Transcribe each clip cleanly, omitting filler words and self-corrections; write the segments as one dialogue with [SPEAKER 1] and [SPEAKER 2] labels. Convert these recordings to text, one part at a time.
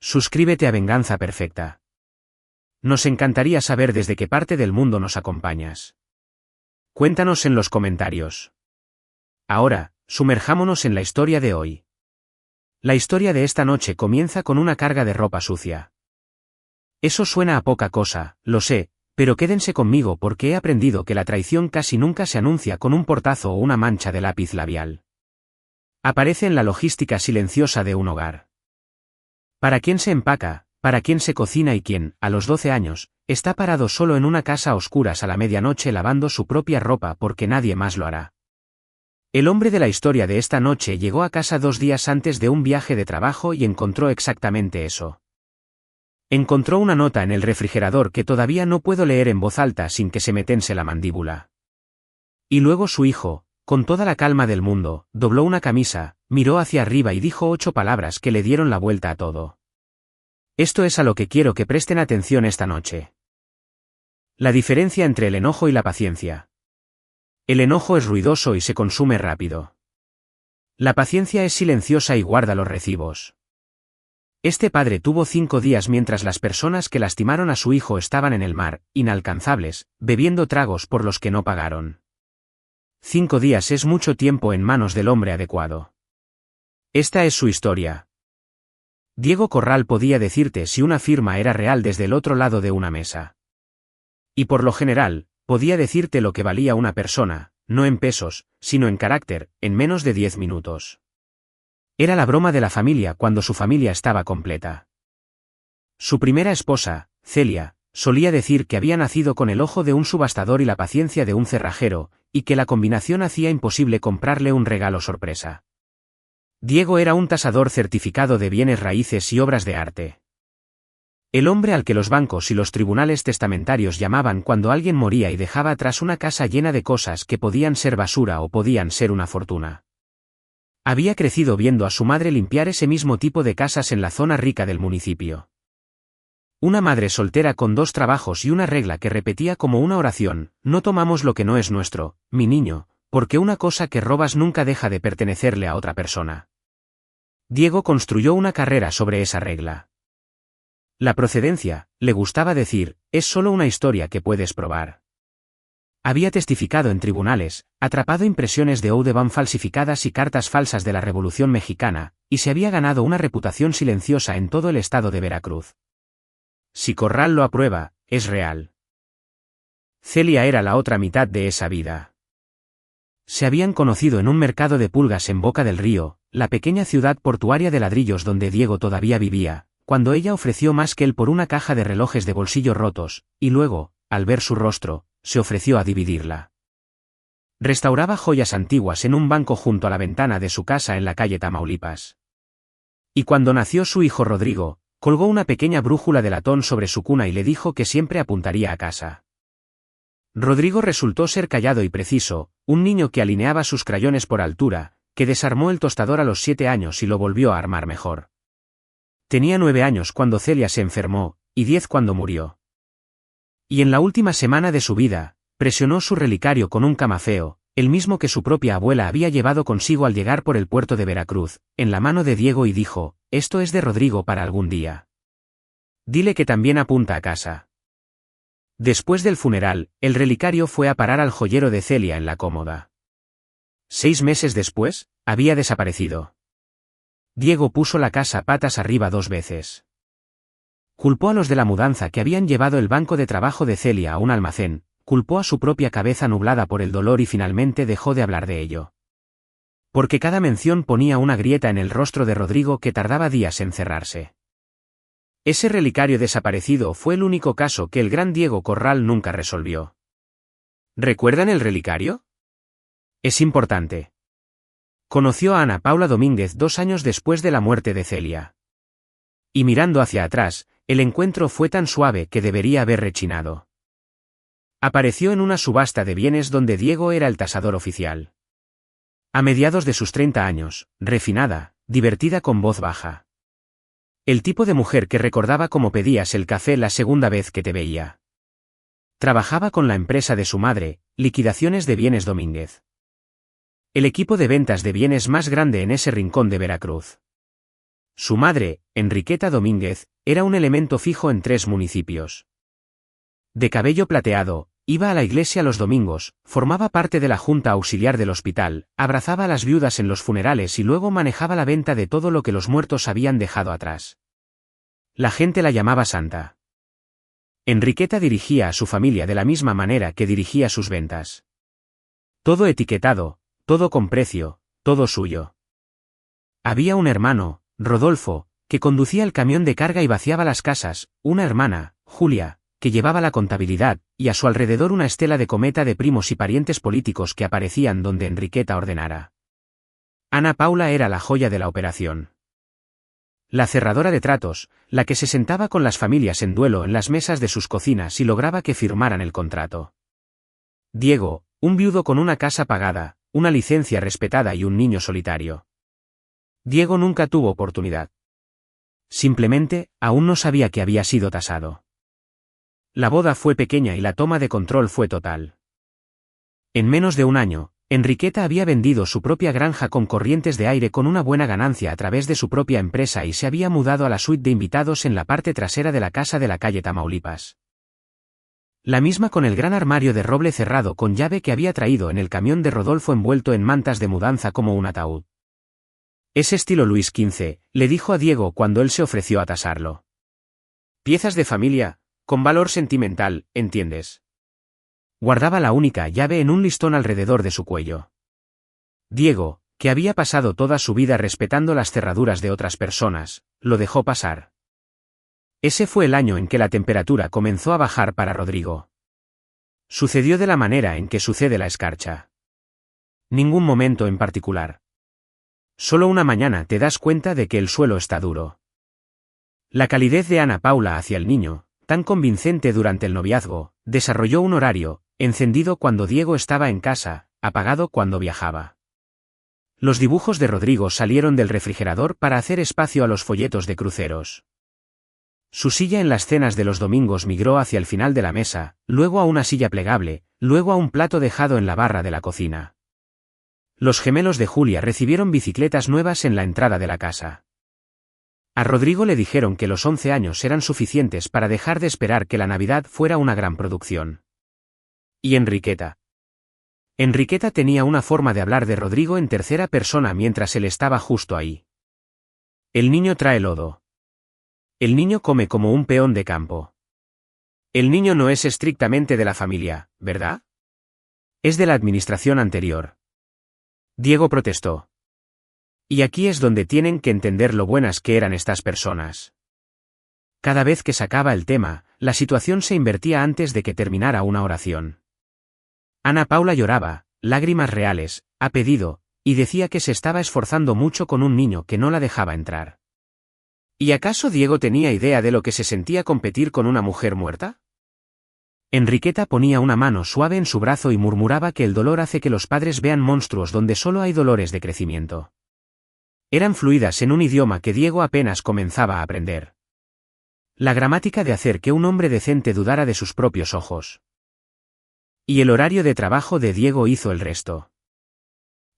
[SPEAKER 1] Suscríbete a Venganza Perfecta. Nos encantaría saber desde qué parte del mundo nos acompañas. Cuéntanos en los comentarios. Ahora, sumerjámonos en la historia de hoy. La historia de esta noche comienza con una carga de ropa sucia. Eso suena a poca cosa, lo sé, pero quédense conmigo porque he aprendido que la traición casi nunca se anuncia con un portazo o una mancha de lápiz labial. Aparece en la logística silenciosa de un hogar. ¿Para quién se empaca, para quién se cocina y quién, a los 12 años, está parado solo en una casa a oscuras a la medianoche lavando su propia ropa porque nadie más lo hará? El hombre de la historia de esta noche llegó a casa 2 días antes de un viaje de trabajo y encontró exactamente eso. Encontró una nota en el refrigerador que todavía no puedo leer en voz alta sin que se me tense la mandíbula. Y luego su hijo, con toda la calma del mundo, dobló una camisa, miró hacia arriba y dijo 8 palabras que le dieron la vuelta a todo. Esto es a lo que quiero que presten atención esta noche. La diferencia entre el enojo y la paciencia. El enojo es ruidoso y se consume rápido. La paciencia es silenciosa y guarda los recibos. Este padre tuvo 5 días mientras las personas que lastimaron a su hijo estaban en el mar, inalcanzables, bebiendo tragos por los que no pagaron. 5 días es mucho tiempo en manos del hombre adecuado. Esta es su historia. Diego Corral podía decirte si una firma era real desde el otro lado de una mesa. Y por lo general, podía decirte lo que valía una persona, no en pesos, sino en carácter, en menos de 10 minutos. Era la broma de la familia cuando su familia estaba completa. Su primera esposa, Celia, solía decir que había nacido con el ojo de un subastador y la paciencia de un cerrajero, y que la combinación hacía imposible comprarle un regalo sorpresa. Diego era un tasador certificado de bienes raíces y obras de arte. El hombre al que los bancos y los tribunales testamentarios llamaban cuando alguien moría y dejaba atrás una casa llena de cosas que podían ser basura o podían ser una fortuna. Había crecido viendo a su madre limpiar ese mismo tipo de casas en la zona rica del municipio. Una madre soltera con 2 trabajos y una regla que repetía como una oración: no tomamos lo que no es nuestro, mi niño, porque una cosa que robas nunca deja de pertenecerle a otra persona. Diego construyó una carrera sobre esa regla. La procedencia, le gustaba decir, es solo una historia que puedes probar. Había testificado en tribunales, atrapado impresiones de Audubon falsificadas y cartas falsas de la Revolución Mexicana, y se había ganado una reputación silenciosa en todo el estado de Veracruz. Si Corral lo aprueba, es real. Celia era la otra mitad de esa vida. Se habían conocido en un mercado de pulgas en Boca del Río, la pequeña ciudad portuaria de ladrillos donde Diego todavía vivía, cuando ella ofreció más que él por una caja de relojes de bolsillo rotos, y luego, al ver su rostro, se ofreció a dividirla. Restauraba joyas antiguas en un banco junto a la ventana de su casa en la calle Tamaulipas. Y cuando nació su hijo Rodrigo, colgó una pequeña brújula de latón sobre su cuna y le dijo que siempre apuntaría a casa. Rodrigo resultó ser callado y preciso, un niño que alineaba sus crayones por altura, que desarmó el tostador a los 7 años y lo volvió a armar mejor. Tenía 9 años cuando Celia se enfermó, y 10 cuando murió. Y en la última semana de su vida, presionó su relicario con un camafeo, el mismo que su propia abuela había llevado consigo al llegar por el puerto de Veracruz, en la mano de Diego y dijo: esto es de Rodrigo para algún día. Dile que también apunta a casa. Después del funeral, el relicario fue a parar al joyero de Celia en la Cómoda. 6 meses después, había desaparecido. Diego puso la casa patas arriba 2 veces. Culpó a los de la mudanza que habían llevado el banco de trabajo de Celia a un almacén, culpó a su propia cabeza nublada por el dolor y finalmente dejó de hablar de ello. Porque cada mención ponía una grieta en el rostro de Rodrigo que tardaba días en cerrarse. Ese relicario desaparecido fue el único caso que el gran Diego Corral nunca resolvió. ¿Recuerdan el relicario? Es importante. Conoció a Ana Paula Domínguez 2 años después de la muerte de Celia. Y mirando hacia atrás, el encuentro fue tan suave que debería haber rechinado. Apareció en una subasta de bienes donde Diego era el tasador oficial. A mediados de sus 30 años, refinada, divertida con voz baja. El tipo de mujer que recordaba cómo pedías el café la segunda vez que te veía. Trabajaba con la empresa de su madre, Liquidaciones de Bienes Domínguez. El equipo de ventas de bienes más grande en ese rincón de Veracruz. Su madre, Enriqueta Domínguez, era un elemento fijo en 3 municipios. De cabello plateado, iba a la iglesia los domingos, formaba parte de la junta auxiliar del hospital, abrazaba a las viudas en los funerales y luego manejaba la venta de todo lo que los muertos habían dejado atrás. La gente la llamaba Santa. Enriqueta dirigía a su familia de la misma manera que dirigía sus ventas. Todo etiquetado, todo con precio, todo suyo. Había un hermano, Rodolfo, que conducía el camión de carga y vaciaba las casas, una hermana, Julia, que llevaba la contabilidad, y a su alrededor una estela de cometa de primos y parientes políticos que aparecían donde Enriqueta ordenara. Ana Paula era la joya de la operación. La cerradora de tratos, la que se sentaba con las familias en duelo en las mesas de sus cocinas y lograba que firmaran el contrato. Diego, un viudo con una casa pagada, una licencia respetada y un niño solitario. Diego nunca tuvo oportunidad. Simplemente, aún no sabía que había sido tasado. La boda fue pequeña y la toma de control fue total. En menos de un año, Enriqueta había vendido su propia granja con corrientes de aire con una buena ganancia a través de su propia empresa y se había mudado a la suite de invitados en la parte trasera de la casa de la calle Tamaulipas. La misma con el gran armario de roble cerrado con llave que había traído en el camión de Rodolfo envuelto en mantas de mudanza como un ataúd. Ese estilo Luis XV, le dijo a Diego cuando él se ofreció a tasarlo. Piezas de familia, con valor sentimental, ¿entiendes? Guardaba la única llave en un listón alrededor de su cuello. Diego, que había pasado toda su vida respetando las cerraduras de otras personas, lo dejó pasar. Ese fue el año en que la temperatura comenzó a bajar para Rodrigo. Sucedió de la manera en que sucede la escarcha. Ningún momento en particular. Solo una mañana te das cuenta de que el suelo está duro. La calidez de Ana Paula hacia el niño, tan convincente durante el noviazgo, desarrolló un horario, encendido cuando Diego estaba en casa, apagado cuando viajaba. Los dibujos de Rodrigo salieron del refrigerador para hacer espacio a los folletos de cruceros. Su silla en las cenas de los domingos migró hacia el final de la mesa, luego a una silla plegable, luego a un plato dejado en la barra de la cocina. Los gemelos de Julia recibieron bicicletas nuevas en la entrada de la casa. A Rodrigo le dijeron que los 11 años eran suficientes para dejar de esperar que la Navidad fuera una gran producción. ¿Y Enriqueta? Enriqueta tenía una forma de hablar de Rodrigo en tercera persona mientras él estaba justo ahí. El niño trae lodo. El niño come como un peón de campo. El niño no es estrictamente de la familia, ¿verdad? Es de la administración anterior. Diego protestó. Y aquí es donde tienen que entender lo buenas que eran estas personas. Cada vez que sacaba el tema, la situación se invertía antes de que terminara una oración. Ana Paula lloraba, lágrimas reales, a pedido, y decía que se estaba esforzando mucho con un niño que no la dejaba entrar. ¿Y acaso Diego tenía idea de lo que se sentía competir con una mujer muerta? Enriqueta ponía una mano suave en su brazo y murmuraba que el dolor hace que los padres vean monstruos donde solo hay dolores de crecimiento. Eran fluidas en un idioma que Diego apenas comenzaba a aprender. La gramática de hacer que un hombre decente dudara de sus propios ojos. Y el horario de trabajo de Diego hizo el resto.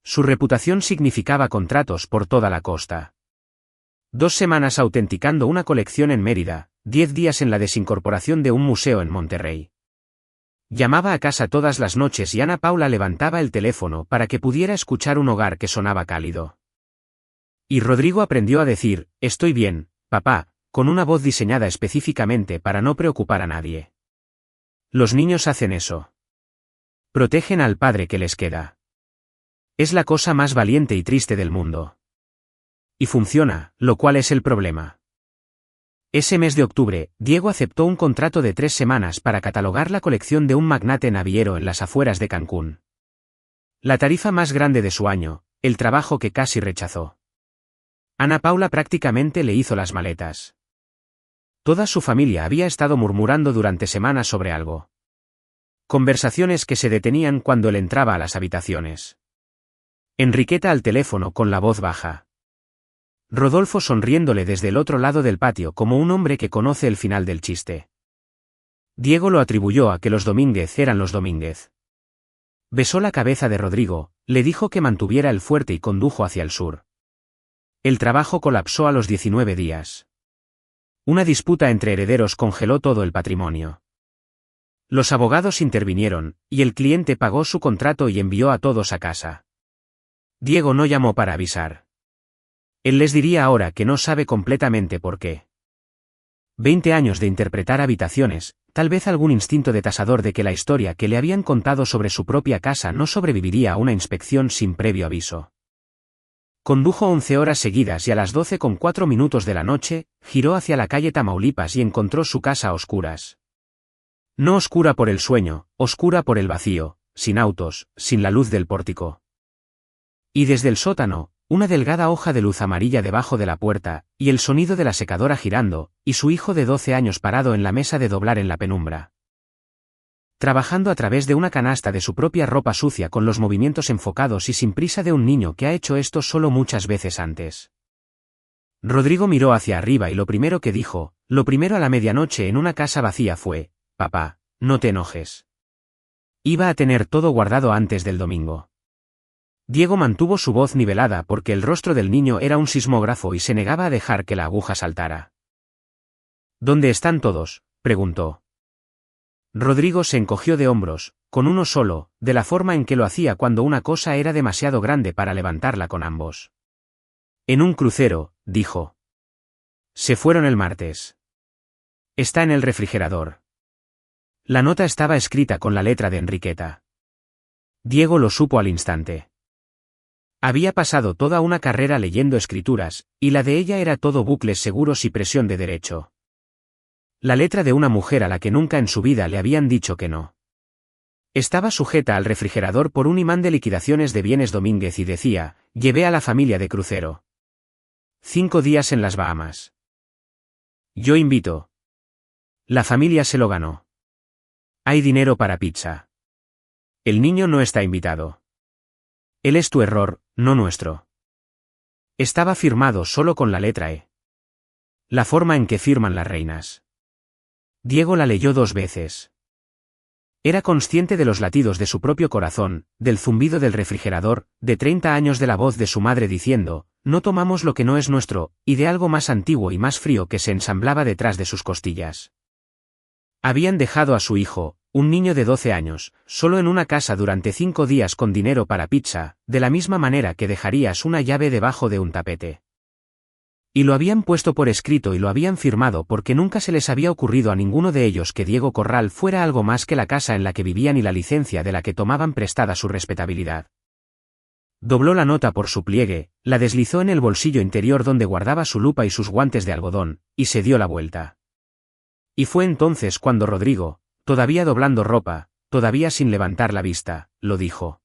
[SPEAKER 1] Su reputación significaba contratos por toda la costa. 2 semanas autenticando una colección en Mérida, 10 días en la desincorporación de un museo en Monterrey. Llamaba a casa todas las noches y Ana Paula levantaba el teléfono para que pudiera escuchar un hogar que sonaba cálido. Y Rodrigo aprendió a decir, estoy bien, papá, con una voz diseñada específicamente para no preocupar a nadie. Los niños hacen eso. Protegen al padre que les queda. Es la cosa más valiente y triste del mundo. Y funciona, lo cual es el problema. Ese mes de octubre, Diego aceptó un contrato de 3 semanas para catalogar la colección de un magnate naviero en las afueras de Cancún. La tarifa más grande de su año, el trabajo que casi rechazó. Ana Paula prácticamente le hizo las maletas. Toda su familia había estado murmurando durante semanas sobre algo. Conversaciones que se detenían cuando él entraba a las habitaciones. Enriqueta al teléfono con la voz baja. Rodolfo sonriéndole desde el otro lado del patio como un hombre que conoce el final del chiste. Diego lo atribuyó a que los Domínguez eran los Domínguez. Besó la cabeza de Rodrigo, le dijo que mantuviera el fuerte y condujo hacia el sur. El trabajo colapsó a los 19 días. Una disputa entre herederos congeló todo el patrimonio. Los abogados intervinieron, y el cliente pagó su contrato y envió a todos a casa. Diego no llamó para avisar. Él les diría ahora que no sabe completamente por qué. 20 años de interpretar habitaciones, tal vez algún instinto de tasador de que la historia que le habían contado sobre su propia casa no sobreviviría a una inspección sin previo aviso. Condujo 11 horas seguidas y a las 12:04 de la noche, giró hacia la calle Tamaulipas y encontró su casa a oscuras. No oscura por el sueño, oscura por el vacío, sin autos, sin la luz del pórtico. Y desde el sótano, una delgada hoja de luz amarilla debajo de la puerta, y el sonido de la secadora girando, y su hijo de 12 años parado en la mesa de doblar en la penumbra. Trabajando a través de una canasta de su propia ropa sucia con los movimientos enfocados y sin prisa de un niño que ha hecho esto solo muchas veces antes. Rodrigo miró hacia arriba y lo primero que dijo, lo primero a la medianoche en una casa vacía fue, «Papá, no te enojes». Iba a tener todo guardado antes del domingo. Diego mantuvo su voz nivelada porque el rostro del niño era un sismógrafo y se negaba a dejar que la aguja saltara. «¿Dónde están todos?», preguntó. Rodrigo se encogió de hombros, con uno solo, de la forma en que lo hacía cuando una cosa era demasiado grande para levantarla con ambos. «En un crucero», dijo. «Se fueron el martes. Está en el refrigerador». La nota estaba escrita con la letra de Enriqueta. Diego lo supo al instante. Había pasado toda una carrera leyendo escrituras, y la de ella era todo bucles seguros y presión de derecho. La letra de una mujer a la que nunca en su vida le habían dicho que no. Estaba sujeta al refrigerador por un imán de liquidaciones de bienes Domínguez y decía, «Llevé a la familia de crucero. 5 días en las Bahamas. Yo invito». La familia se lo ganó. Hay dinero para pizza. El niño no está invitado. Él es tu error, no nuestro. Estaba firmado solo con la letra E. La forma en que firman las reinas. Diego la leyó 2 veces. Era consciente de los latidos de su propio corazón, del zumbido del refrigerador, de 30 años de la voz de su madre diciendo, «No tomamos lo que no es nuestro», y de algo más antiguo y más frío que se ensamblaba detrás de sus costillas. Habían dejado a su hijo, un niño de 12 años, solo en una casa durante 5 días con dinero para pizza, de la misma manera que dejarías una llave debajo de un tapete. Y lo habían puesto por escrito y lo habían firmado porque nunca se les había ocurrido a ninguno de ellos que Diego Corral fuera algo más que la casa en la que vivían y la licencia de la que tomaban prestada su respetabilidad. Dobló la nota por su pliegue, la deslizó en el bolsillo interior donde guardaba su lupa y sus guantes de algodón, y se dio la vuelta. Y fue entonces cuando Rodrigo, todavía doblando ropa, todavía sin levantar la vista, lo dijo.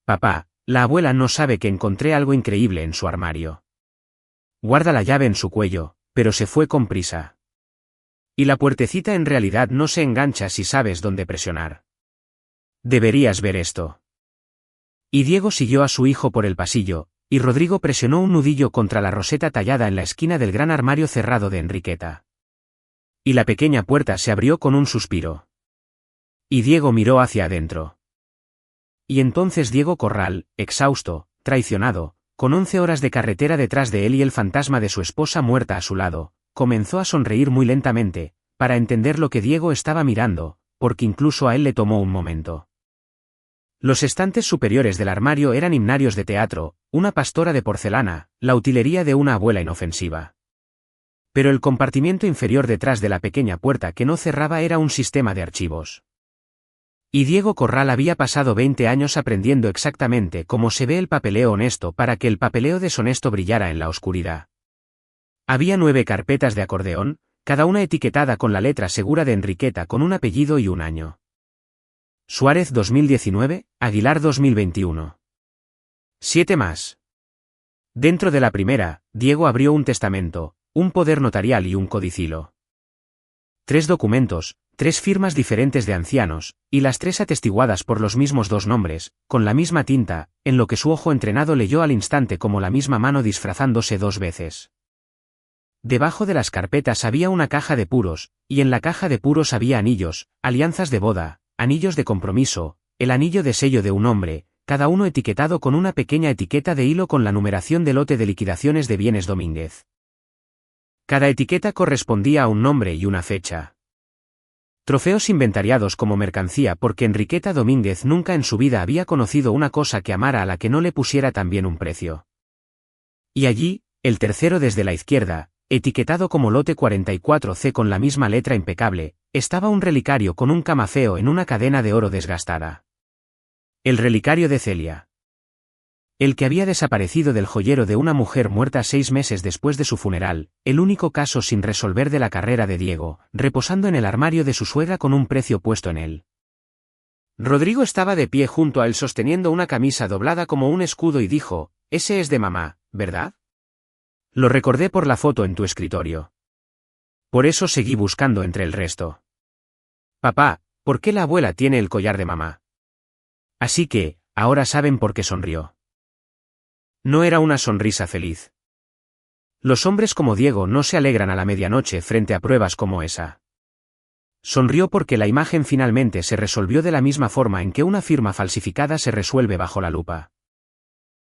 [SPEAKER 1] «Papá, la abuela no sabe que encontré algo increíble en su armario». Guarda la llave en su cuello, pero se fue con prisa. Y la puertecita en realidad no se engancha si sabes dónde presionar. Deberías ver esto. Y Diego siguió a su hijo por el pasillo, y Rodrigo presionó un nudillo contra la roseta tallada en la esquina del gran armario cerrado de Enriqueta. Y la pequeña puerta se abrió con un suspiro. Y Diego miró hacia adentro. Y entonces Diego Corral, exhausto, traicionado, con 11 horas de carretera detrás de él y el fantasma de su esposa muerta a su lado, comenzó a sonreír muy lentamente, para entender lo que Diego estaba mirando, porque incluso a él le tomó un momento. Los estantes superiores del armario eran himnarios de teatro, una pastora de porcelana, la utilería de una abuela inofensiva. Pero el compartimiento inferior detrás de la pequeña puerta que no cerraba era un sistema de archivos. Y Diego Corral había pasado 20 años aprendiendo exactamente cómo se ve el papeleo honesto para que el papeleo deshonesto brillara en la oscuridad. Había 9 carpetas de acordeón, cada una etiquetada con la letra segura de Enriqueta con un apellido y un año. Suárez 2019, Aguilar 2021. 7 más. Dentro de la primera, Diego abrió un testamento, un poder notarial y un codicilo. 3 documentos, 3 firmas diferentes de ancianos, y las 3 atestiguadas por los mismos 2 nombres, con la misma tinta, en lo que su ojo entrenado leyó al instante como la misma mano disfrazándose 2 veces. Debajo de las carpetas había una caja de puros, y en la caja de puros había anillos, alianzas de boda, anillos de compromiso, el anillo de sello de un hombre, cada uno etiquetado con una pequeña etiqueta de hilo con la numeración del lote de liquidaciones de bienes Domínguez. Cada etiqueta correspondía a un nombre y una fecha. Trofeos inventariados como mercancía porque Enriqueta Domínguez nunca en su vida había conocido una cosa que amara a la que no le pusiera también un precio. Y allí, el tercero desde la izquierda, etiquetado como lote 44C con la misma letra impecable, estaba un relicario con un camafeo en una cadena de oro desgastada. El relicario de Celia. El que había desaparecido del joyero de una mujer muerta 6 meses después de su funeral, el único caso sin resolver de la carrera de Diego, reposando en el armario de su suegra con un precio puesto en él. Rodrigo estaba de pie junto a él sosteniendo una camisa doblada como un escudo y dijo, «Ese es de mamá, ¿verdad?» Lo recordé por la foto en tu escritorio. Por eso seguí buscando entre el resto. Papá, ¿por qué la abuela tiene el collar de mamá? Así que, ahora saben por qué sonrió. No era una sonrisa feliz. Los hombres como Diego no se alegran a la medianoche frente a pruebas como esa. Sonrió porque la imagen finalmente se resolvió de la misma forma en que una firma falsificada se resuelve bajo la lupa.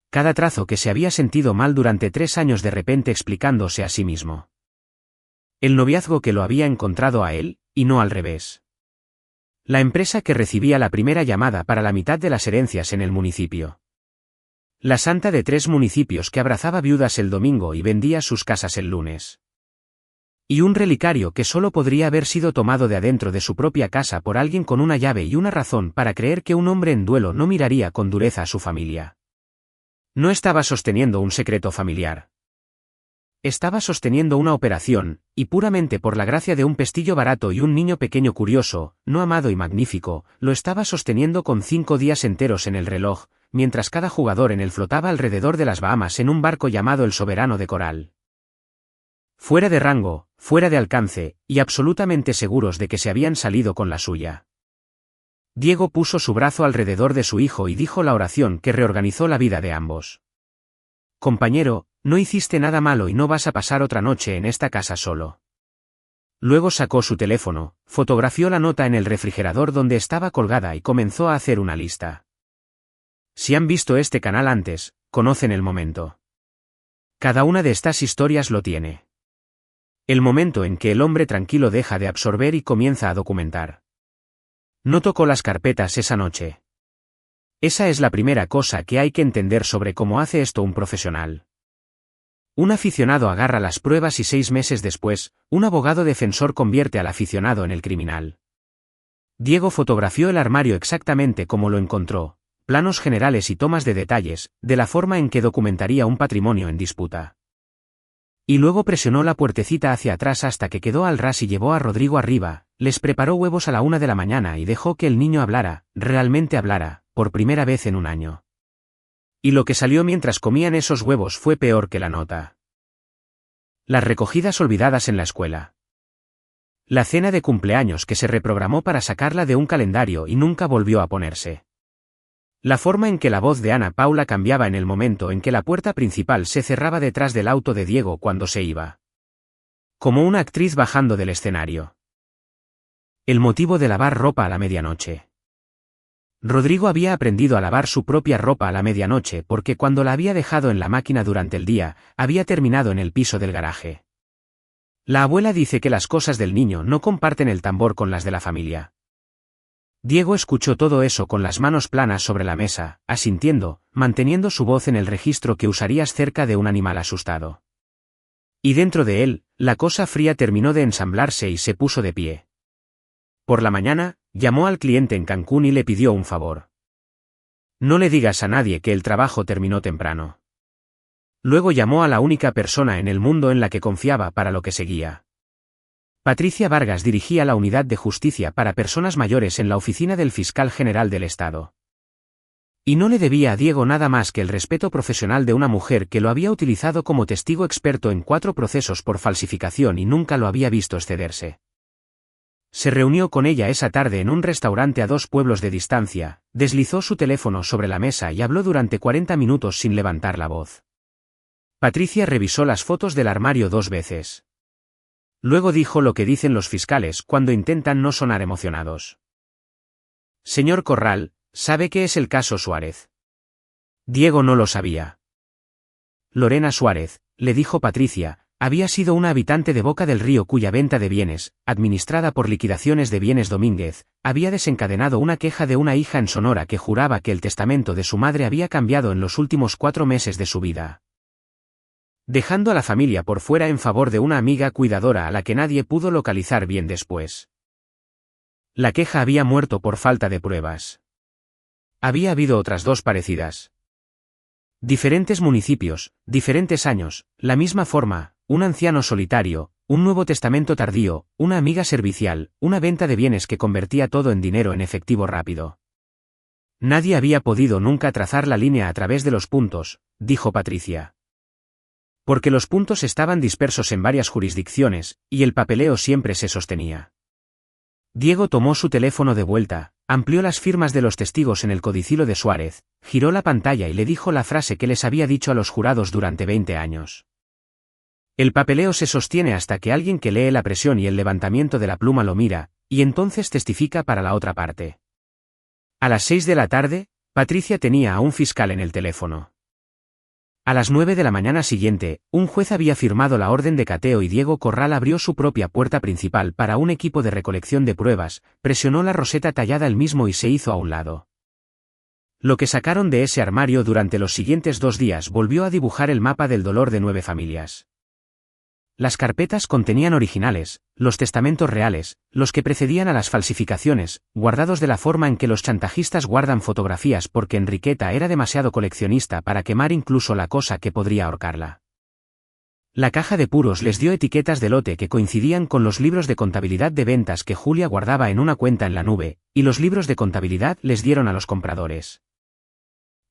[SPEAKER 1] Cada trazo que se había sentido mal durante 3 años de repente explicándose a sí mismo. El noviazgo que lo había encontrado a él, y no al revés. La empresa que recibía la primera llamada para la mitad de las herencias en el municipio. La santa de 3 municipios que abrazaba viudas el domingo y vendía sus casas el lunes. Y un relicario que solo podría haber sido tomado de adentro de su propia casa por alguien con una llave y una razón para creer que un hombre en duelo no miraría con dureza a su familia. No estaba sosteniendo un secreto familiar. Estaba sosteniendo una operación, y puramente por la gracia de un pestillo barato y un niño pequeño curioso, no amado y magnífico, lo estaba sosteniendo con 5 días enteros en el reloj, mientras cada jugador en él flotaba alrededor de las Bahamas en un barco llamado el Soberano de Coral. Fuera de rango, fuera de alcance, y absolutamente seguros de que se habían salido con la suya. Diego puso su brazo alrededor de su hijo y dijo la oración que reorganizó la vida de ambos. Compañero, no hiciste nada malo y no vas a pasar otra noche en esta casa solo. Luego sacó su teléfono, fotografió la nota en el refrigerador donde estaba colgada y comenzó a hacer una lista. Si han visto este canal antes, conocen el momento. Cada una de estas historias lo tiene. El momento en que el hombre tranquilo deja de absorber y comienza a documentar. No tocó las carpetas esa noche. Esa es la primera cosa que hay que entender sobre cómo hace esto un profesional. Un aficionado agarra las pruebas y 6 meses después, un abogado defensor convierte al aficionado en el criminal. Diego fotografió el armario exactamente como lo encontró, planos generales y tomas de detalles, de la forma en que documentaría un patrimonio en disputa. Y luego presionó la puertecita hacia atrás hasta que quedó al ras y llevó a Rodrigo arriba, les preparó huevos a la 1 de la mañana y dejó que el niño hablara, realmente hablara, por primera vez en un año. Y lo que salió mientras comían esos huevos fue peor que la nota. Las recogidas olvidadas en la escuela. La cena de cumpleaños que se reprogramó para sacarla de un calendario y nunca volvió a ponerse. La forma en que la voz de Ana Paula cambiaba en el momento en que la puerta principal se cerraba detrás del auto de Diego cuando se iba. Como una actriz bajando del escenario. El motivo de lavar ropa a la medianoche. Rodrigo había aprendido a lavar su propia ropa a la medianoche porque cuando la había dejado en la máquina durante el día, había terminado en el piso del garaje. La abuela dice que las cosas del niño no comparten el tambor con las de la familia. Diego escuchó todo eso con las manos planas sobre la mesa, asintiendo, manteniendo su voz en el registro que usarías cerca de un animal asustado. Y dentro de él, la cosa fría terminó de ensamblarse y se puso de pie. Por la mañana, llamó al cliente en Cancún y le pidió un favor. No le digas a nadie que el trabajo terminó temprano. Luego llamó a la única persona en el mundo en la que confiaba para lo que seguía. Patricia Vargas dirigía la unidad de justicia para personas mayores en la oficina del fiscal general del Estado. Y no le debía a Diego nada más que el respeto profesional de una mujer que lo había utilizado como testigo experto en 4 procesos por falsificación y nunca lo había visto excederse. Se reunió con ella esa tarde en un restaurante a 2 pueblos de distancia, deslizó su teléfono sobre la mesa y habló durante 40 minutos sin levantar la voz. Patricia revisó las fotos del armario 2 veces. Luego dijo lo que dicen los fiscales cuando intentan no sonar emocionados. Señor Corral, ¿sabe qué es el caso Suárez? Diego no lo sabía. Lorena Suárez, le dijo Patricia, había sido una habitante de Boca del Río cuya venta de bienes, administrada por Liquidaciones de Bienes Domínguez, había desencadenado una queja de una hija en Sonora que juraba que el testamento de su madre había cambiado en los últimos 4 meses de su vida, dejando a la familia por fuera en favor de una amiga cuidadora a la que nadie pudo localizar bien después. La queja había muerto por falta de pruebas. Había habido otras 2 parecidas. Diferentes municipios, diferentes años, la misma forma, un anciano solitario, un nuevo testamento tardío, una amiga servicial, una venta de bienes que convertía todo en dinero en efectivo rápido. Nadie había podido nunca trazar la línea a través de los puntos, dijo Patricia. Porque los puntos estaban dispersos en varias jurisdicciones, y el papeleo siempre se sostenía. Diego tomó su teléfono de vuelta, amplió las firmas de los testigos en el codicilo de Suárez, giró la pantalla y le dijo la frase que les había dicho a los jurados durante 20 años. El papeleo se sostiene hasta que alguien que lee la presión y el levantamiento de la pluma lo mira, y entonces testifica para la otra parte. A las 6 de la tarde, Patricia tenía a un fiscal en el teléfono. A las 9 de la mañana siguiente, un juez había firmado la orden de cateo y Diego Corral abrió su propia puerta principal para un equipo de recolección de pruebas, presionó la roseta tallada él mismo y se hizo a un lado. Lo que sacaron de ese armario durante los siguientes 2 días volvió a dibujar el mapa del dolor de 9 familias. Las carpetas contenían originales, los testamentos reales, los que precedían a las falsificaciones, guardados de la forma en que los chantajistas guardan fotografías porque Enriqueta era demasiado coleccionista para quemar incluso la cosa que podría ahorcarla. La caja de puros les dio etiquetas de lote que coincidían con los libros de contabilidad de ventas que Julia guardaba en una cuenta en la nube, y los libros de contabilidad les dieron a los compradores.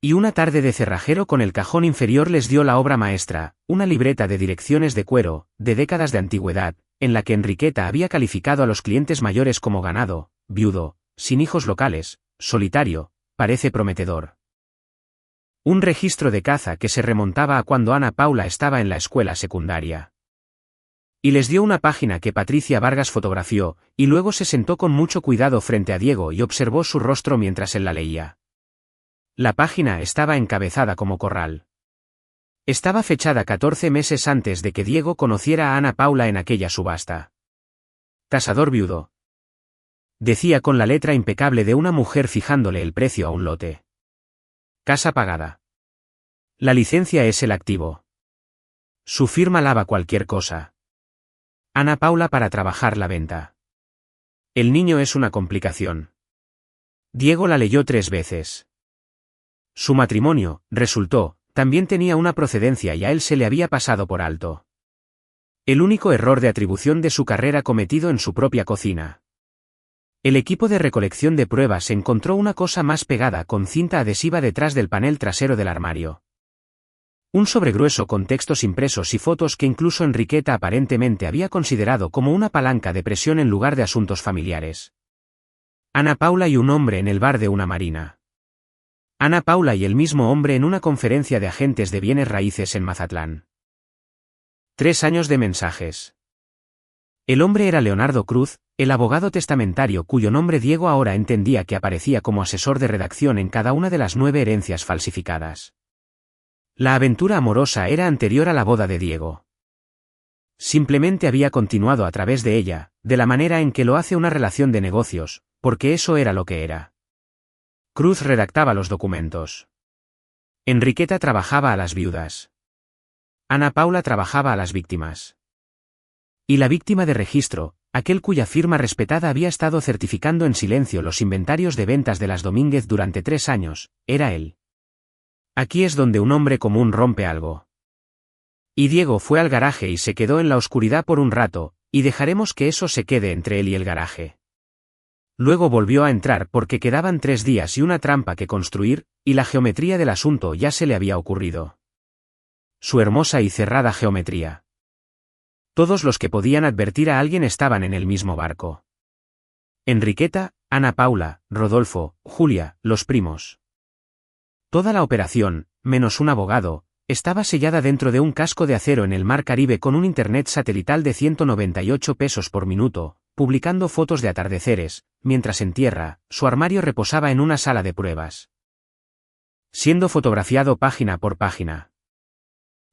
[SPEAKER 1] Y una tarde de cerrajero con el cajón inferior les dio la obra maestra, una libreta de direcciones de cuero, de décadas de antigüedad, en la que Enriqueta había calificado a los clientes mayores como ganado, viudo, sin hijos locales, solitario, parece prometedor. Un registro de caza que se remontaba a cuando Ana Paula estaba en la escuela secundaria. Y les dio una página que Patricia Vargas fotografió, y luego se sentó con mucho cuidado frente a Diego y observó su rostro mientras él la leía. La página estaba encabezada como Corral. Estaba fechada 14 meses antes de que Diego conociera a Ana Paula en aquella subasta. Tasador viudo. Decía con la letra impecable de una mujer fijándole el precio a un lote. Casa pagada. La licencia es el activo. Su firma lava cualquier cosa. Ana Paula para trabajar la venta. El niño es una complicación. Diego la leyó 3 veces. Su matrimonio, resultó, también tenía una procedencia y a él se le había pasado por alto. El único error de atribución de su carrera cometido en su propia cocina. El equipo de recolección de pruebas encontró una cosa más pegada con cinta adhesiva detrás del panel trasero del armario. Un sobregrueso con textos impresos y fotos que incluso Enriqueta aparentemente había considerado como una palanca de presión en lugar de asuntos familiares. Ana Paula y un hombre en el bar de una marina. Ana Paula y el mismo hombre en una conferencia de agentes de bienes raíces en Mazatlán. 3 años de mensajes. El hombre era Leonardo Cruz, el abogado testamentario cuyo nombre Diego ahora entendía que aparecía como asesor de redacción en cada una de las 9 herencias falsificadas. La aventura amorosa era anterior a la boda de Diego. Simplemente había continuado a través de ella, de la manera en que lo hace una relación de negocios, porque eso era lo que era. Cruz redactaba los documentos. Enriqueta trabajaba a las viudas. Ana Paula trabajaba a las víctimas. Y la víctima de registro, aquel cuya firma respetada había estado certificando en silencio los inventarios de ventas de las Domínguez durante 3 años, era él. Aquí es donde un hombre común rompe algo. Y Diego fue al garaje y se quedó en la oscuridad por un rato, y dejaremos que eso se quede entre él y el garaje. Luego volvió a entrar porque quedaban 3 días y una trampa que construir, y la geometría del asunto ya se le había ocurrido. Su hermosa y cerrada geometría. Todos los que podían advertir a alguien estaban en el mismo barco. Enriqueta, Ana Paula, Rodolfo, Julia, los primos. Toda la operación, menos un abogado, estaba sellada dentro de un casco de acero en el Mar Caribe con un internet satelital de 198 pesos por minuto, publicando fotos de atardeceres, mientras en tierra, su armario reposaba en una sala de pruebas. siendo fotografiado página por página.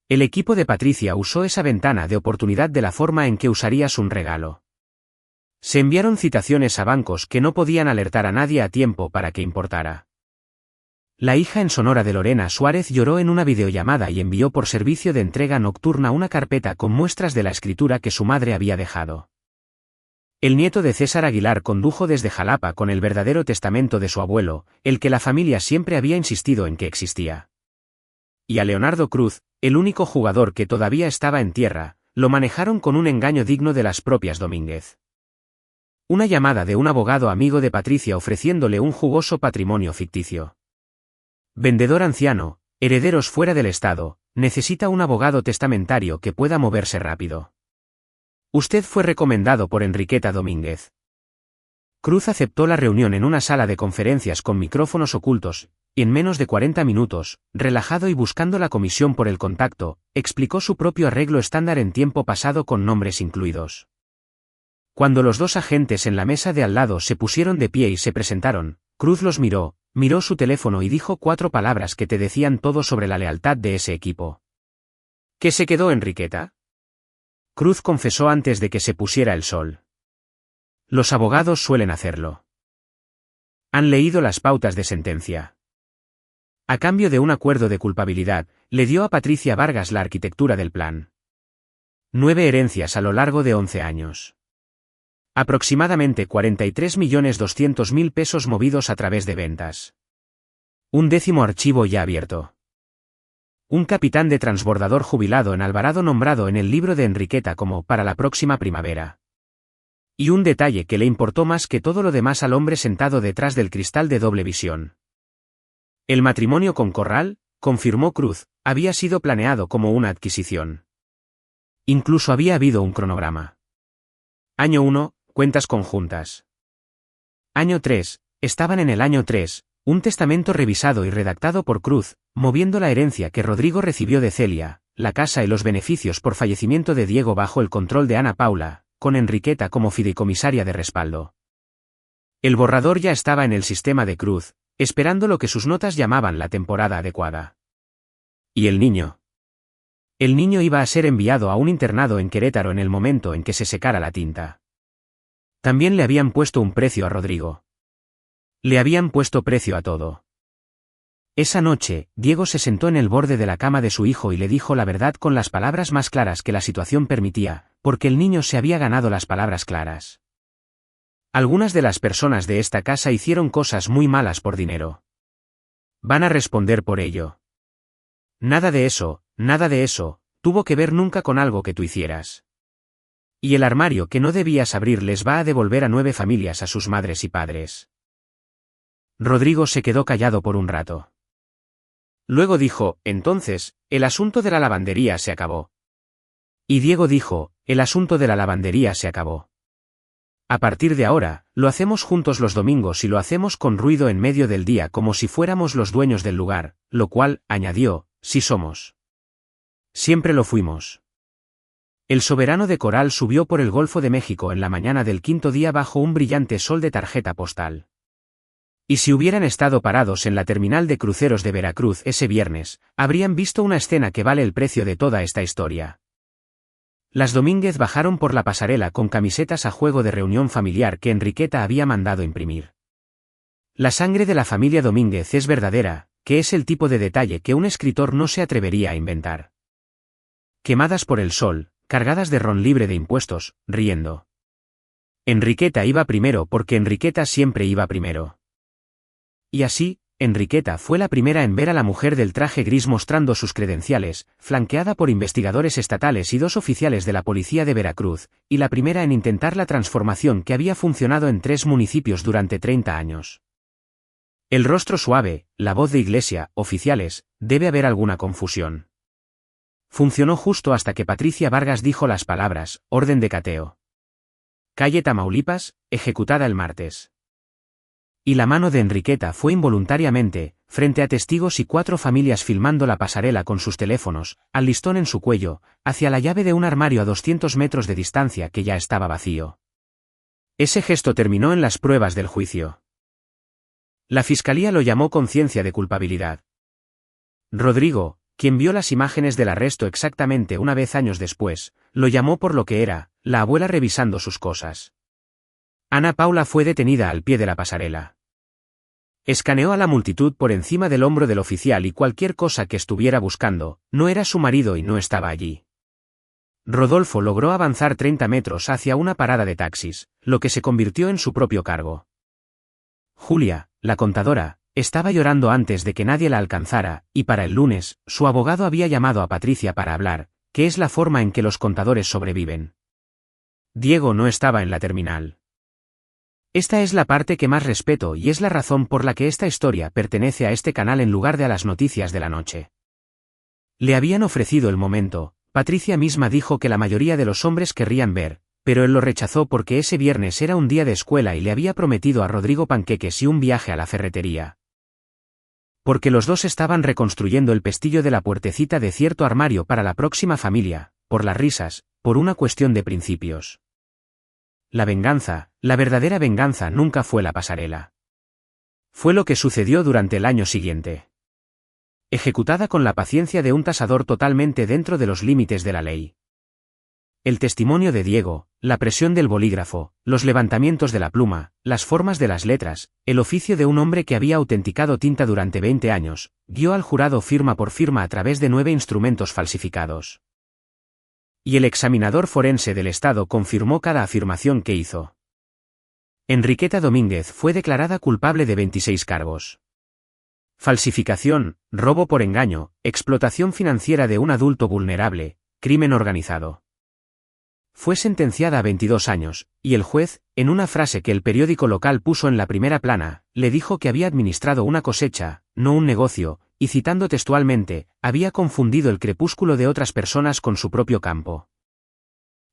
[SPEAKER 1] El equipo de Patricia usó esa ventana de oportunidad de la forma en que usarías un regalo. Se enviaron citaciones a bancos que no podían alertar a nadie a tiempo para que importara. La hija en Sonora de Lorena Suárez lloró en una videollamada y envió por servicio de entrega nocturna una carpeta con muestras de la escritura que su madre había dejado. El nieto de César Aguilar condujo desde Jalapa con el verdadero testamento de su abuelo, el que la familia siempre había insistido en que existía. Y a Leonardo Cruz, el único jugador que todavía estaba en tierra, lo manejaron con un engaño digno de las propias Domínguez. Una llamada de un abogado amigo de Patricia ofreciéndole un jugoso patrimonio ficticio. Vendedor anciano, herederos fuera del estado, necesita un abogado testamentario que pueda moverse rápido. Usted fue recomendado por Enriqueta Domínguez. Cruz aceptó la reunión en una sala de conferencias con micrófonos ocultos, y en menos de 40 minutos, relajado y buscando la comisión por el contacto, explicó su propio arreglo estándar en tiempo pasado con nombres incluidos. Cuando los dos agentes en la mesa de al lado se pusieron de pie y se presentaron, Cruz los miró su teléfono y dijo 4 palabras que te decían todo sobre la lealtad de ese equipo. ¿Qué se quedó Enriqueta? Cruz confesó antes de que se pusiera el sol. Los abogados suelen hacerlo. Han leído las pautas de sentencia. A cambio de un acuerdo de culpabilidad, le dio a Patricia Vargas la arquitectura del plan. 9 herencias a lo largo de 11 años. Aproximadamente 43.200.000 pesos movidos a través de ventas. Un 10º archivo ya abierto. Un capitán de transbordador jubilado en Alvarado nombrado en el libro de Enriqueta como para la próxima primavera. Y un detalle que le importó más que todo lo demás al hombre sentado detrás del cristal de doble visión. El matrimonio con Corral, confirmó Cruz, había sido planeado como una adquisición. Incluso había habido un cronograma. Año 1, cuentas conjuntas. Año 3, estaban en el año 3, un testamento revisado y redactado por Cruz, moviendo la herencia que Rodrigo recibió de Celia, la casa y los beneficios por fallecimiento de Diego bajo el control de Ana Paula, con Enriqueta como fideicomisaria de respaldo. El borrador ya estaba en el sistema de Cruz, esperando lo que sus notas llamaban la temporada adecuada. ¿Y el niño? El niño iba a ser enviado a un internado en Querétaro en el momento en que se secara la tinta. También le habían puesto un precio a Rodrigo. Le habían puesto precio a todo. Esa noche, Diego se sentó en el borde de la cama de su hijo y le dijo la verdad con las palabras más claras que la situación permitía, porque el niño se había ganado las palabras claras. Algunas de las personas de esta casa hicieron cosas muy malas por dinero. Van a responder por ello. Nada de eso, tuvo que ver nunca con algo que tú hicieras. Y el armario que no debías abrir les va a devolver a 9 familias a sus madres y padres. Rodrigo se quedó callado por un rato. Luego dijo, entonces, el asunto de la lavandería se acabó. Y Diego dijo, el asunto de la lavandería se acabó. A partir de ahora, lo hacemos juntos los domingos y lo hacemos con ruido en medio del día como si fuéramos los dueños del lugar, lo cual, añadió, sí somos. Siempre lo fuimos. El soberano de Coral subió por el Golfo de México en la mañana del 5º día bajo un brillante sol de tarjeta postal. Y si hubieran estado parados en la terminal de cruceros de Veracruz ese viernes, habrían visto una escena que vale el precio de toda esta historia. Las Domínguez bajaron por la pasarela con camisetas a juego de reunión familiar que Enriqueta había mandado imprimir. La sangre de la familia Domínguez es verdadera, que es el tipo de detalle que un escritor no se atrevería a inventar. Quemadas por el sol, cargadas de ron libre de impuestos, riendo. Enriqueta iba primero porque Enriqueta siempre iba primero. Y así, Enriqueta fue la primera en ver a la mujer del traje gris mostrando sus credenciales, flanqueada por investigadores estatales y 2 oficiales de la policía de Veracruz, y la primera en intentar la transformación que había funcionado en 3 municipios durante 30 años. El rostro suave, la voz de iglesia, oficiales, debe haber alguna confusión. Funcionó justo hasta que Patricia Vargas dijo las palabras, orden de cateo. Calle Tamaulipas, ejecutada el martes. Y la mano de Enriqueta fue involuntariamente, frente a testigos y 4 familias filmando la pasarela con sus teléfonos, al listón en su cuello, hacia la llave de un armario a 200 metros de distancia que ya estaba vacío. Ese gesto terminó en las pruebas del juicio. La fiscalía lo llamó conciencia de culpabilidad. Rodrigo, quien vio las imágenes del arresto exactamente una vez años después, lo llamó por lo que era, la abuela revisando sus cosas. Ana Paula fue detenida al pie de la pasarela. Escaneó a la multitud por encima del hombro del oficial y cualquier cosa que estuviera buscando, no era su marido y no estaba allí. Rodolfo logró avanzar 30 metros hacia una parada de taxis, lo que se convirtió en su propio cargo. Julia, la contadora, estaba llorando antes de que nadie la alcanzara, y para el lunes, su abogado había llamado a Patricia para hablar, que es la forma en que los contadores sobreviven. Diego no estaba en la terminal. Esta es la parte que más respeto y es la razón por la que esta historia pertenece a este canal en lugar de a las noticias de la noche. Le habían ofrecido el momento, Patricia misma dijo que la mayoría de los hombres querrían ver, pero él lo rechazó porque ese viernes era un día de escuela y le había prometido a Rodrigo panqueques y un viaje a la ferretería. Porque los dos estaban reconstruyendo el pestillo de la puertecita de cierto armario para la próxima familia, por las risas, por una cuestión de principios. La venganza, la verdadera venganza nunca fue la pasarela. Fue lo que sucedió durante el año siguiente. Ejecutada con la paciencia de un tasador totalmente dentro de los límites de la ley. El testimonio de Diego, la presión del bolígrafo, los levantamientos de la pluma, las formas de las letras, el oficio de un hombre que había autenticado tinta durante 20 años, guió al jurado firma por firma a través de 9 instrumentos falsificados. Y el examinador forense del Estado confirmó cada afirmación que hizo. Enriqueta Domínguez fue declarada culpable de 26 cargos. Falsificación, robo por engaño, explotación financiera de un adulto vulnerable, crimen organizado. Fue sentenciada a 22 años, y el juez, en una frase que el periódico local puso en la primera plana, le dijo que había administrado una cosecha, no un negocio, y citando textualmente, había confundido el crepúsculo de otras personas con su propio campo.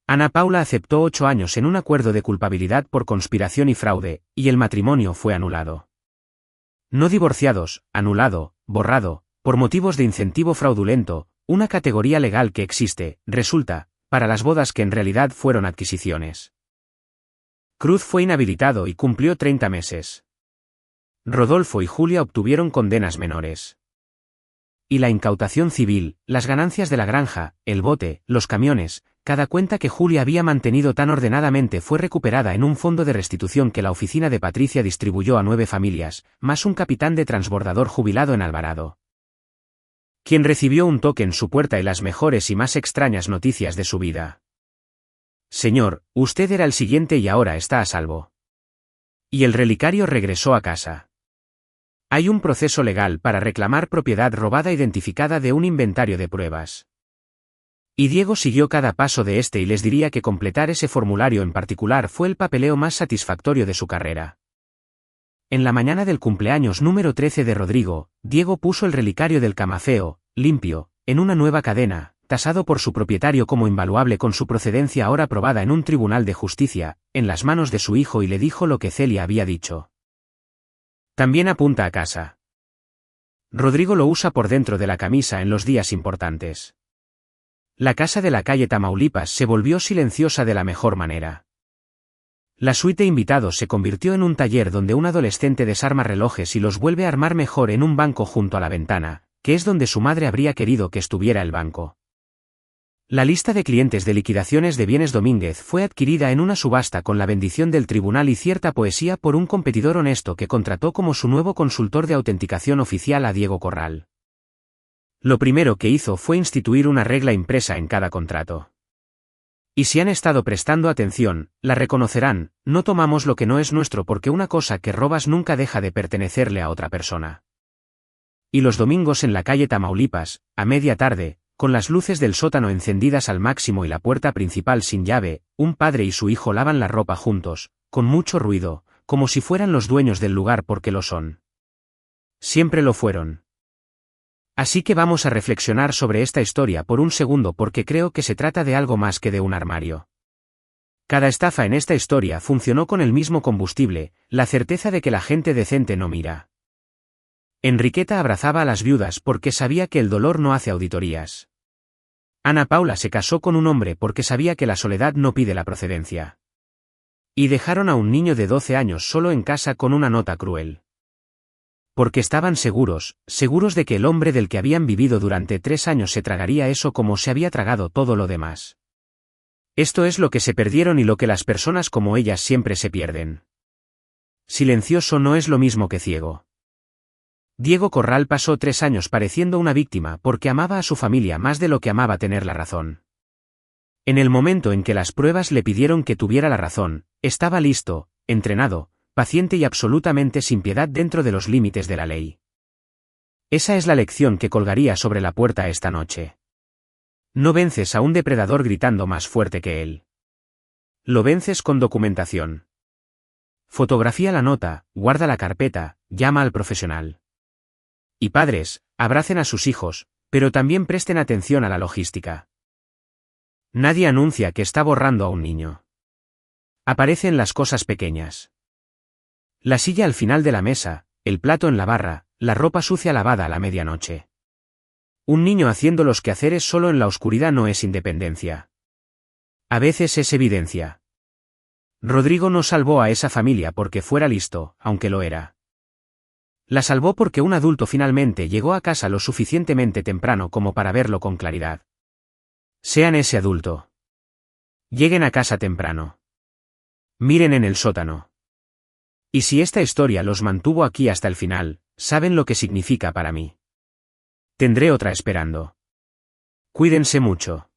[SPEAKER 1] Ana Paula aceptó 8 años en un acuerdo de culpabilidad por conspiración y fraude, y el matrimonio fue anulado. No divorciados, anulado, borrado, por motivos de incentivo fraudulento, una categoría legal que existe, resulta, para las bodas que en realidad fueron adquisiciones. Cruz fue inhabilitado y cumplió 30 meses. Rodolfo y Julia obtuvieron condenas menores. Y la incautación civil, las ganancias de la granja, el bote, los camiones, cada cuenta que Julia había mantenido tan ordenadamente fue recuperada en un fondo de restitución que la oficina de Patricia distribuyó a 9 familias, más un capitán de transbordador jubilado en Alvarado, quien recibió un toque en su puerta y las mejores y más extrañas noticias de su vida. Señor, usted era el siguiente y ahora está a salvo. Y el relicario regresó a casa. Hay un proceso legal para reclamar propiedad robada identificada de un inventario de pruebas. Y Diego siguió cada paso de y les diría que completar ese formulario en particular fue el papeleo más satisfactorio de su carrera. En la mañana del cumpleaños número 13 de Rodrigo, Diego puso el relicario del camafeo, limpio, en una nueva cadena, tasado por su propietario como invaluable con su procedencia ahora probada en un tribunal de justicia, en las manos de su hijo y le dijo lo que Celia había dicho. También apunta a casa. Rodrigo lo usa por dentro de la camisa en los días importantes. La casa de la calle Tamaulipas se volvió silenciosa de la mejor manera. La suite invitados se convirtió en un taller donde un adolescente desarma relojes y los vuelve a armar mejor en un banco junto a la ventana, que es donde su madre habría querido que estuviera el banco. La lista de clientes de liquidaciones de bienes Domínguez fue adquirida en una subasta con la bendición del tribunal y cierta poesía por un competidor honesto que contrató como su nuevo consultor de autenticación oficial a Diego Corral. Lo primero que hizo fue instituir una regla impresa en cada contrato. Y si han estado prestando atención, la reconocerán, no tomamos lo que no es nuestro porque una cosa que robas nunca deja de pertenecerle a otra persona. Y los domingos en la calle Tamaulipas, a media tarde, con las luces del sótano encendidas al máximo y la puerta principal sin llave, un padre y su hijo lavan la ropa juntos, con mucho ruido, como si fueran los dueños del lugar porque lo son. Siempre lo fueron. Así que vamos a reflexionar sobre esta historia por un segundo porque creo que se trata de algo más que de un armario. Cada estafa en esta historia funcionó con el mismo combustible, la certeza de que la gente decente no mira. Enriqueta abrazaba a las viudas porque sabía que el dolor no hace auditorías. Ana Paula se casó con un hombre porque sabía que la soledad no pide la procedencia. Y dejaron a un niño de 12 años solo en casa con una nota cruel. Porque estaban seguros de que el hombre del que habían vivido durante 3 años se tragaría eso como se había tragado todo lo demás. Esto es lo que se perdieron y lo que las personas como ellas siempre se pierden. Silencioso no es lo mismo que ciego. Diego Corral pasó 3 años pareciendo una víctima porque amaba a su familia más de lo que amaba tener la razón. En el momento en que las pruebas le pidieron que tuviera la razón, estaba listo, entrenado, paciente y absolutamente sin piedad dentro de los límites de la ley. Esa es la lección que colgaría sobre la puerta esta noche. No vences a un depredador gritando más fuerte que él. Lo vences con documentación. Fotografía la nota, guarda la carpeta, llama al profesional. Y padres, abracen a sus hijos, pero también presten atención a la logística. Nadie anuncia que está borrando a un niño. Aparecen las cosas pequeñas. La silla al final de la mesa, el plato en la barra, la ropa sucia lavada a la medianoche. Un niño haciendo los quehaceres solo en la oscuridad no es independencia. A veces es evidencia. Rodrigo no salvó a esa familia porque fuera listo, aunque lo era. La salvó porque un adulto finalmente llegó a casa lo suficientemente temprano como para verlo con claridad. Sean ese adulto. Lleguen a casa temprano. Miren en el sótano. Y si esta historia los mantuvo aquí hasta el final, saben lo que significa para mí. Tendré otra esperando. Cuídense mucho.